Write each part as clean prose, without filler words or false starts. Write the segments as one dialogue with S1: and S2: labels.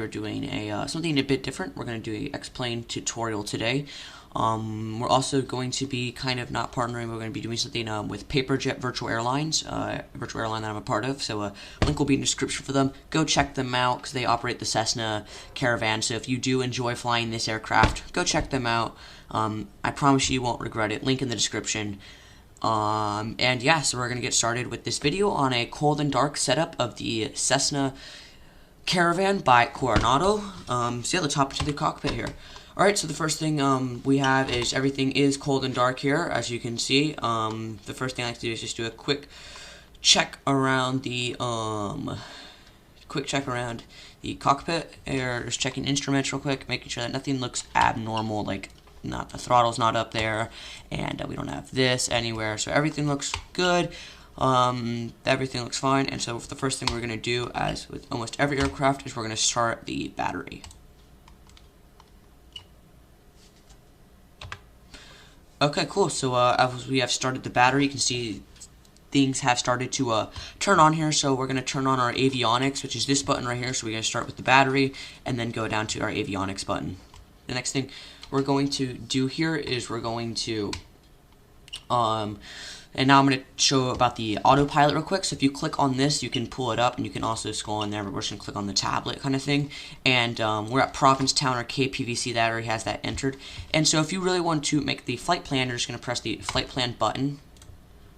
S1: we're doing a something a bit different. We're going to do a explain tutorial today. We're also going to be kind of not partnering. We're going to be doing something with Paperjet Virtual Airlines, virtual airline that I'm a part of. So link will be in the description for them. Go check them out because they operate the Cessna Caravan. So if you do enjoy flying this aircraft, go check them out. I promise you won't regret it. Link in the description. And yeah, so we're going to get started with this video on a cold and dark setup of the Cessna Caravan by Coronado. So yeah, let's hop into the cockpit here. Alright, so the first thing we have is everything is cold and dark here, as you can see. The first thing I like to do is just do a quick check around the cockpit, or just checking instruments real quick, making sure that nothing looks abnormal, like not the throttle's not up there, and we don't have this anywhere. So everything looks good. Everything looks fine. And so the first thing we're going to do, as with almost every aircraft, is we're going to start the battery. Okay, cool. So as we have started the battery, you can see things have started to turn on here. So we're going to turn on our avionics, which is this button right here. So we're going to start with the battery and then go down to our avionics button. The next thing we're going to do here is we're going to and now I'm going to show about the Autopilot real quick. So if you click on this, you can pull it up, and you can also scroll in there, but we're just going to click on the tablet kind of thing. And we're at Provincetown, or KPVC, that already has that entered. And so if you really want to make the flight plan, you're just going to press the flight plan button,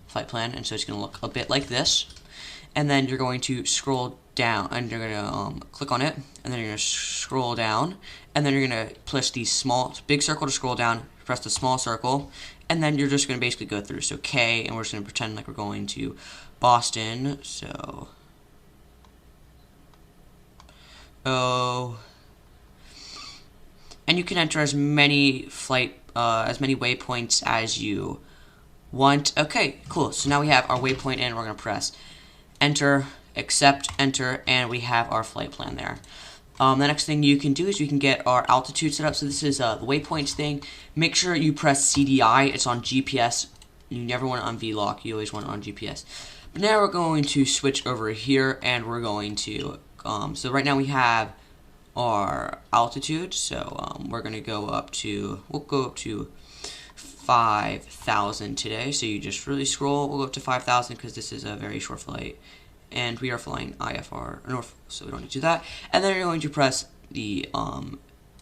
S1: flight plan, and so it's going to look a bit like this. And then you're going to scroll down, and you're going to click on it, and then you're going to scroll down, and then you're going to push the big circle to scroll down, press the small circle, and then you're just going to basically go through. So K, and we're just going to pretend like we're going to Boston. So O, and you can enter as many waypoints as you want. Okay, cool. So now we have our waypoint, and we're going to press enter, accept, enter, and we have our flight plan there. The next thing you can do is you can get our altitude set up. So this is the waypoints thing. Make sure you press CDI. It's on GPS. You never want it on VLOC. You always want it on GPS. But now we're going to switch over here, and we're going to, so right now we have our altitude. So we're going to go up to, we'll go up to 5,000 today. So you just really scroll. We'll go up to 5,000 because this is a very short flight. And we are flying IFR north, so we don't need to do that. And then you're going to press the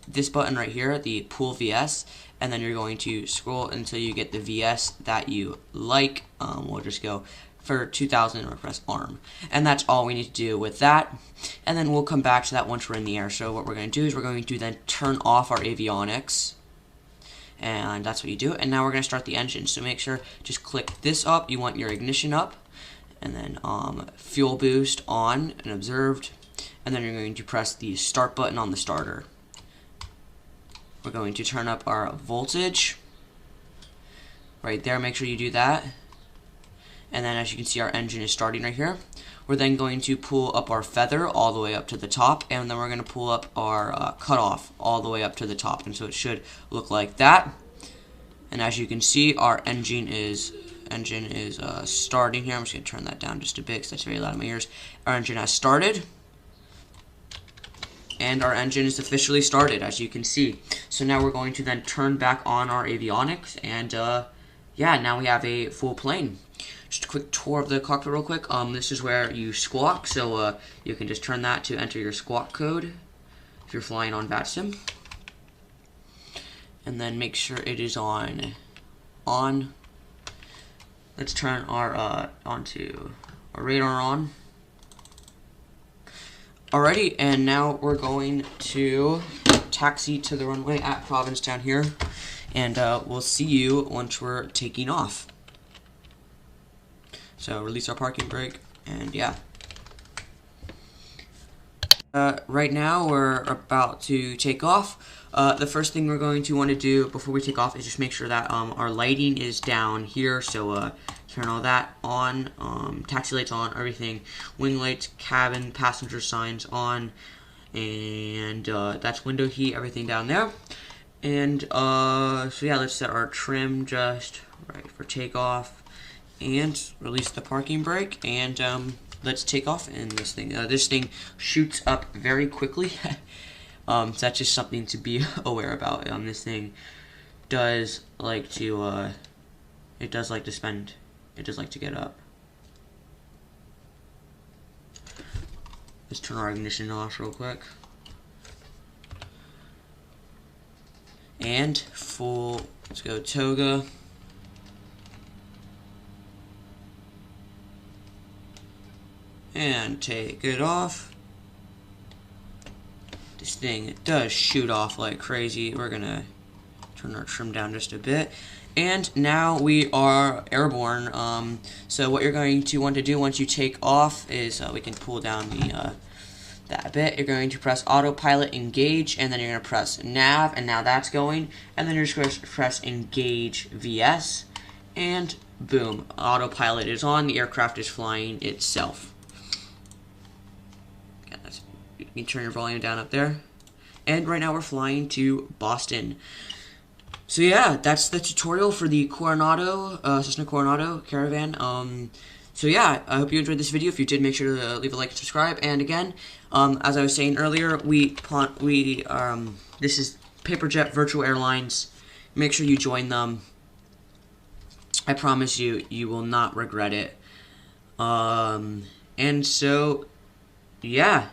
S1: this button right here, the Pool VS, and then you're going to scroll until you get the VS that you like. We'll just go for 2,000 and press ARM, and that's all we need to do with that. And then we'll come back to that once we're in the air. So what we're going to do is we're going to then turn off our avionics, and that's what you do. And now we're going to start the engine. So make sure just click this up. You want your ignition up. And then fuel boost on and observed, and then you're going to press the start button on the starter. We're going to turn up our voltage right there. Make sure you do that. And then as you can see, our engine is starting right here. We're then going to pull up our feather all the way up to the top, and then we're going to pull up our cutoff all the way up to the top, and so it should look like that. And as you can see, our engine is starting here. I'm just going to turn that down just a bit because that's very loud in my ears. Our engine has started, and our engine is officially started, as you can see. So now we're going to then turn back on our avionics, and yeah, now we have a full plane. Just a quick tour of the cockpit real quick. This is where you squawk, so you can just turn that to enter your squawk code if you're flying on VATSIM. And then make sure it is on. Let's turn our onto our radar on. Alrighty, and now we're going to taxi to the runway at Provincetown here, and we'll see you once we're taking off. So release our parking brake, and yeah. Right now we're about to take off. The first thing we're going to want to do before we take off is just make sure that our lighting is down here. So turn all that on, taxi lights on, everything, wing lights, cabin, passenger signs on, and that's window heat, everything down there. And so yeah, let's set our trim just right for takeoff, and release the parking brake, and let's take off. And this thing shoots up very quickly. So that's just something to be aware about. This thing does like to it does like to get up. Let's turn our ignition off real quick. And let's go toga. And take it off. This thing does shoot off like crazy. We're gonna turn our trim down just a bit. And now we are airborne. So what you're going to want to do once you take off is we can pull down that bit. You're going to press Autopilot engage, and then you're going to press nav, and now that's going. And then you're just going to press engage VS, and boom, Autopilot is on. The aircraft is flying itself. You can turn your volume down up there. And right now we're flying to Boston. So yeah, that's the tutorial for the Coronado, Cessna Coronado Caravan. So yeah, I hope you enjoyed this video. If you did, make sure to leave a like and subscribe. And again, as I was saying earlier, this is Paperjet Virtual Airlines. Make sure you join them. I promise you, you will not regret it. And so, yeah.